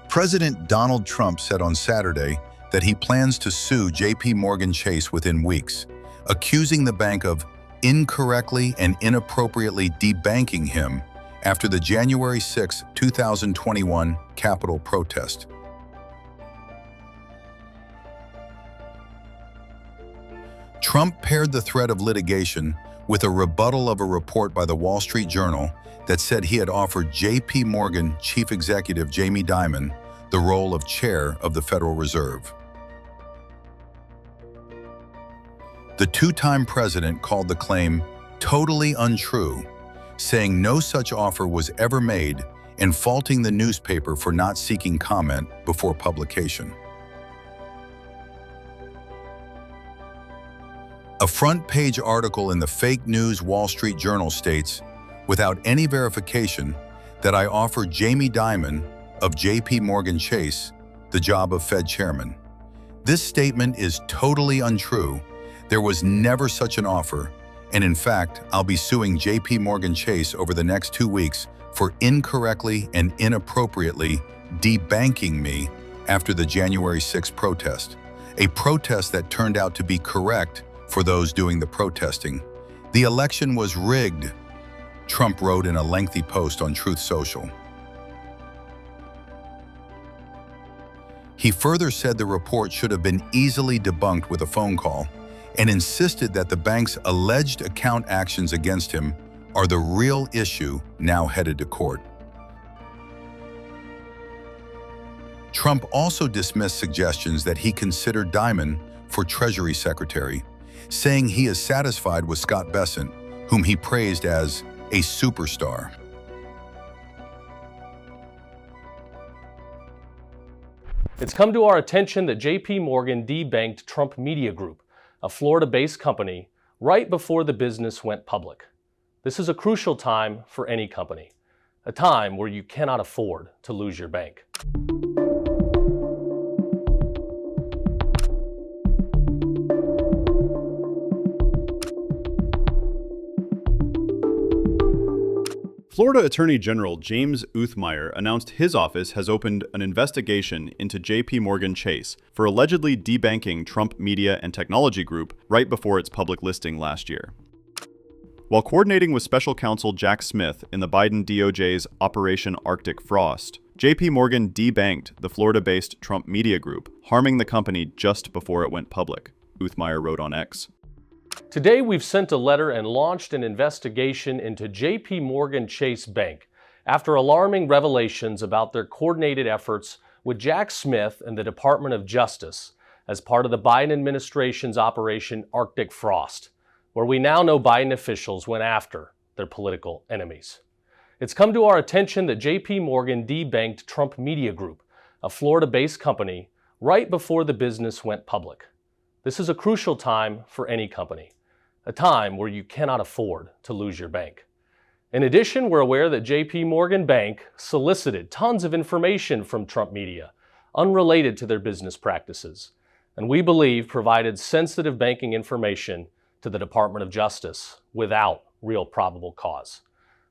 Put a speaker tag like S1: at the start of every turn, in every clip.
S1: President Donald Trump said on Saturday that he plans to sue JPMorgan Chase within weeks, accusing the bank of incorrectly and inappropriately debanking him after the January 6, 2021 Capitol protest. Trump paired the threat of litigation with a rebuttal of a report by the Wall Street Journal that said he had offered JPMorgan Chief Executive Jamie Dimon the role of chair of the Federal Reserve. The two-time president called the claim totally untrue, saying no such offer was ever made and faulting the newspaper for not seeking comment before publication. A front-page article in the fake news Wall Street Journal states, without any verification, that I offered Jamie Dimon of JPMorgan Chase the job of Fed chairman. This statement is totally untrue. There was never such an offer, and in fact, I'll be suing JPMorgan Chase over the next 2 weeks for incorrectly and inappropriately debanking me after the January 6 protest, a protest that turned out to be correct for those doing the protesting. The election was rigged, Trump wrote in a lengthy post on Truth Social. He further said the report should have been easily debunked with a phone call and insisted that the bank's alleged account actions against him are the real issue now headed to court. Trump also dismissed suggestions that he considered Dimon for Treasury Secretary, saying he is satisfied with Scott Bessent, whom he praised as a superstar.
S2: It's come to our attention that JPMorgan debanked Trump Media Group, a Florida-based company, right before the business went public. This is a crucial time for any company, a time where you cannot afford to lose your bank.
S3: Florida Attorney General James Uthmeier announced his office has opened an investigation into JPMorgan Chase for allegedly debanking Trump Media and Technology Group right before its public listing last year. While coordinating with special counsel Jack Smith in the Biden DOJ's Operation Arctic Frost, JPMorgan debanked the Florida-based Trump Media Group, harming the company just before it went public, Uthmeier wrote on X.
S2: Today, we've sent a letter and launched an investigation into JPMorgan Chase Bank after alarming revelations about their coordinated efforts with Jack Smith and the Department of Justice as part of the Biden administration's Operation Arctic Frost, where we now know Biden officials went after their political enemies. It's come to our attention that JPMorgan debanked Trump Media Group, a Florida-based company, right before the business went public. This is a crucial time for any company, a time where you cannot afford to lose your bank. In addition, we're aware that JPMorgan Bank solicited tons of information from Trump Media, unrelated to their business practices, and we believe provided sensitive banking information to the Department of Justice without real probable cause.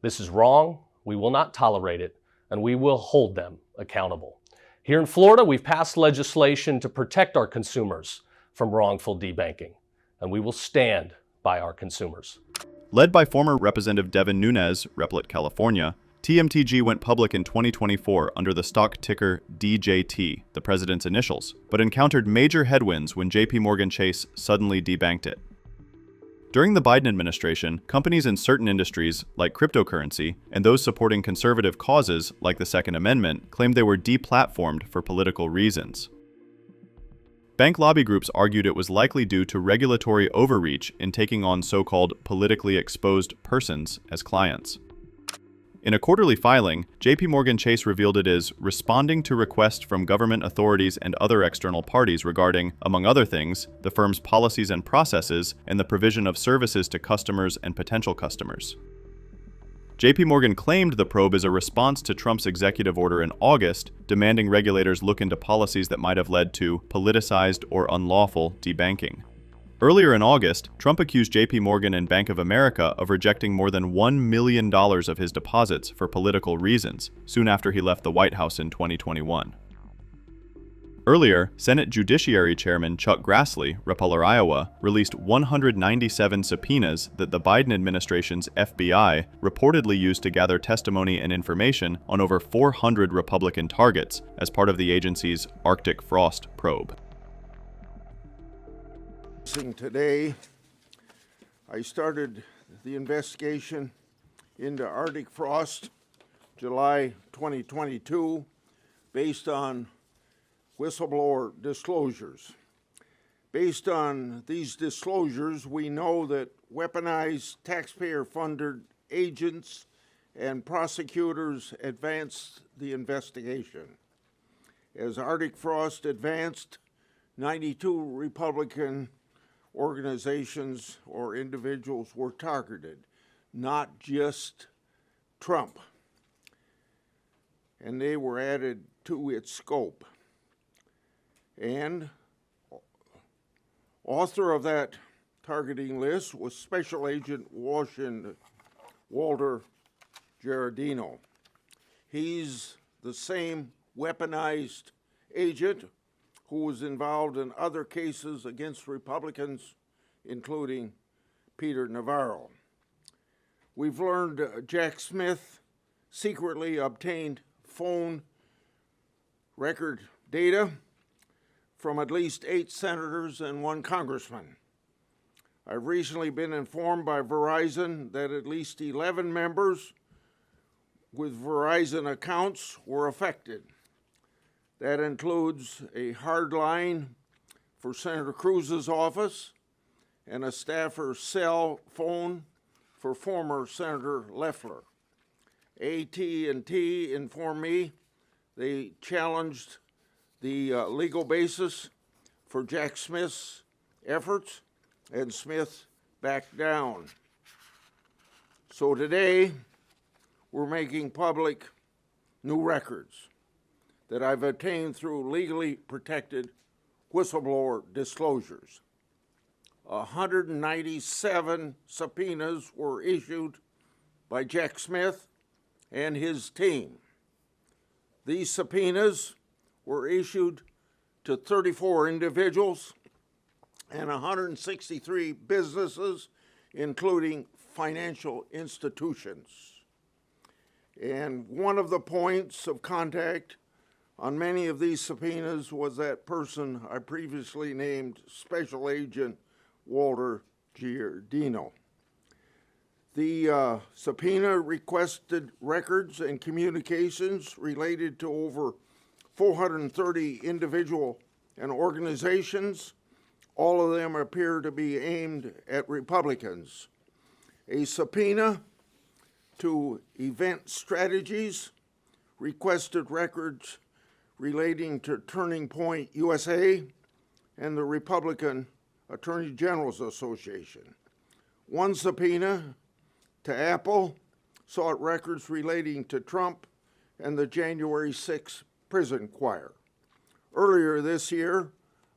S2: This is wrong, we will not tolerate it, and we will hold them accountable. Here in Florida, we've passed legislation to protect our consumers from wrongful debanking, and we will stand by our consumers.
S3: Led by former Representative Devin Nunes, Replit, California, TMTG went public in 2024 under the stock ticker DJT, the president's initials, but encountered major headwinds when JPMorgan Chase suddenly debanked it. During the Biden administration, companies in certain industries, like cryptocurrency, and those supporting conservative causes, like the Second Amendment, claimed they were deplatformed for political reasons. Bank lobby groups argued it was likely due to regulatory overreach in taking on so-called politically exposed persons as clients. In a quarterly filing, JPMorgan Chase revealed it is responding to requests from government authorities and other external parties regarding, among other things, the firm's policies and processes and the provision of services to customers and potential customers. JPMorgan claimed the probe is a response to Trump's executive order in August, demanding regulators look into policies that might have led to politicized or unlawful debanking. Earlier in August, Trump accused JPMorgan and Bank of America of rejecting more than $1 million of his deposits for political reasons, soon after he left the White House in 2021. Earlier, Senate Judiciary Chairman Chuck Grassley, Repeller, Iowa, released 197 subpoenas that the Biden administration's FBI reportedly used to gather testimony and information on over 400 Republican targets as part of the agency's Arctic frost probe.
S4: Today, I started the investigation into Arctic frost, July 2022, based on whistleblower disclosures. Based on these disclosures, we know that weaponized taxpayer-funded agents and prosecutors advanced the investigation. As Arctic frost advanced, 92 Republican organizations or individuals were targeted, not just Trump, and they were added to its scope. And author of that targeting list was Special Agent Walter Giardino. He's the same weaponized agent who was involved in other cases against Republicans, including Peter Navarro. We've learned Jack Smith secretly obtained phone record data from at least 8 senators and 1 congressman. I've recently been informed by Verizon that at least 11 members with Verizon accounts were affected. That includes a hard line for Senator Cruz's office and a staffer cell phone for former Senator Loeffler. AT&T informed me they challenged the legal basis for Jack Smith's efforts, and Smith backed down. So today, we're making public new records that I've obtained through legally protected whistleblower disclosures. 197 subpoenas were issued by Jack Smith and his team. These subpoenas were issued to 34 individuals and 163 businesses, including financial institutions. And one of the points of contact on many of these subpoenas was that person I previously named, Special Agent Walter Giardino. The subpoena requested records and communications related to over 430 individual and organizations. All of them appear to be aimed at Republicans. A subpoena to Event Strategies requested records relating to Turning Point USA and the Republican Attorney General's Association. One subpoena to Apple sought records relating to Trump and the January 6th prison choir. Earlier this year,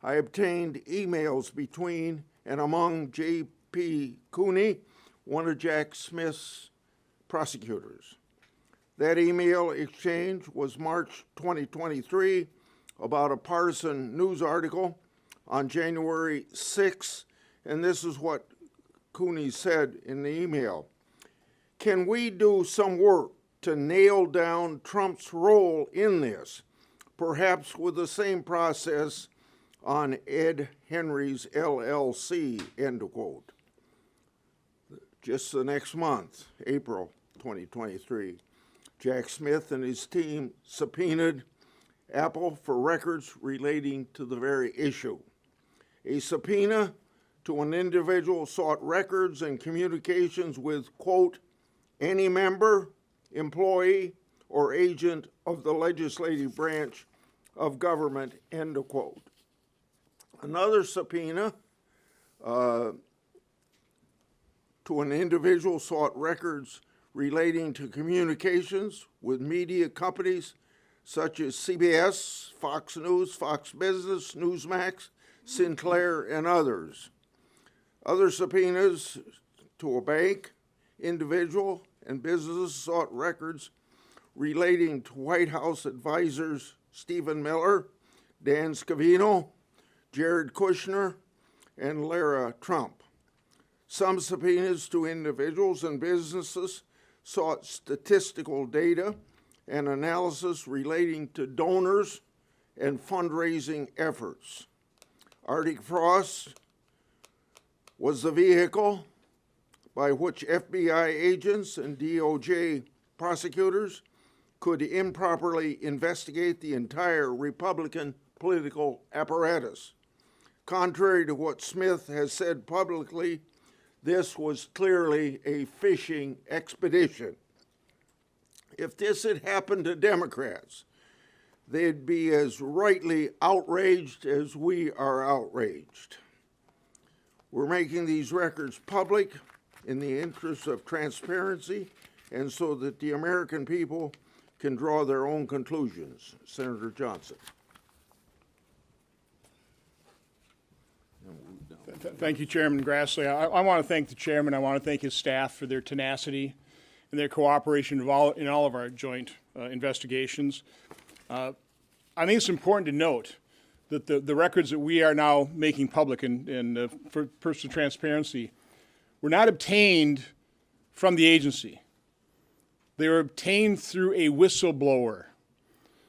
S4: I obtained emails between and among J.P. Cooney, one of Jack Smith's prosecutors. That email exchange was March 2023 about a partisan news article on January 6th, and this is what Cooney said in the email. Can we do some work to nail down Trump's role in this, perhaps with the same process on Ed Henry's LLC, end quote. Just the next month, April 2023, Jack Smith and his team subpoenaed Apple for records relating to the very issue. A subpoena to an individual sought records and communications with, quote, any member, employee, or agent of the legislative branch of government, end of quote. Another subpoena to an individual sought records relating to communications with media companies such as CBS, Fox News, Fox Business, Newsmax, Sinclair, and others. Other subpoenas to a bank, individual, and businesses sought records relating to White House advisors Stephen Miller, Dan Scavino, Jared Kushner, and Lara Trump. Some subpoenas to individuals and businesses sought statistical data and analysis relating to donors and fundraising efforts. Arctic Frost was the vehicle by which FBI agents and DOJ prosecutors could improperly investigate the entire Republican political apparatus. Contrary to what Smith has said publicly, this was clearly a fishing expedition. If this had happened to Democrats, they'd be as rightly outraged as we are outraged. We're making these records public in the interest of transparency and so that the American people can draw their own conclusions. Senator Johnson.
S5: Thank you, Chairman Grassley. I want to thank the chairman. I want to thank his staff for their tenacity and their cooperation in all of our joint investigations. I think it's important to note that the records that we are now making public and for personal transparency were not obtained from the agency. They were obtained through a whistleblower.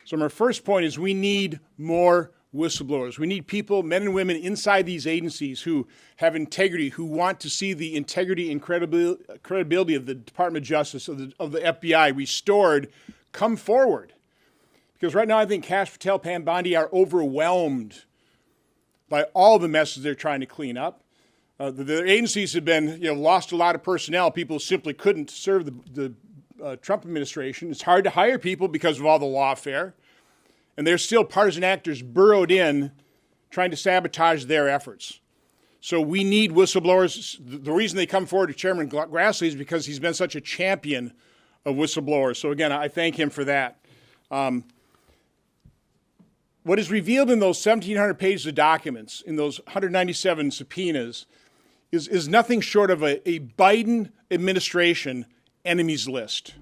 S5: So my first point is we need more whistleblowers. We need people, men and women inside these agencies who have integrity, who want to see the integrity and credibility of the Department of Justice, of the FBI restored, come forward. Because right now I think Kash Patel, Pam Bondi are overwhelmed by all the messes they're trying to clean up. The agencies have been, lost a lot of personnel. People simply couldn't serve the Trump administration. It's hard to hire people because of all the lawfare. And there's still partisan actors burrowed in trying to sabotage their efforts. So we need whistleblowers. The reason they come forward to Chairman Grassley is because he's been such a champion of whistleblowers. So again, I thank him for that. What is revealed in those 1,700 pages of documents, in those 197 subpoenas, is nothing short of a Biden administration enemies list.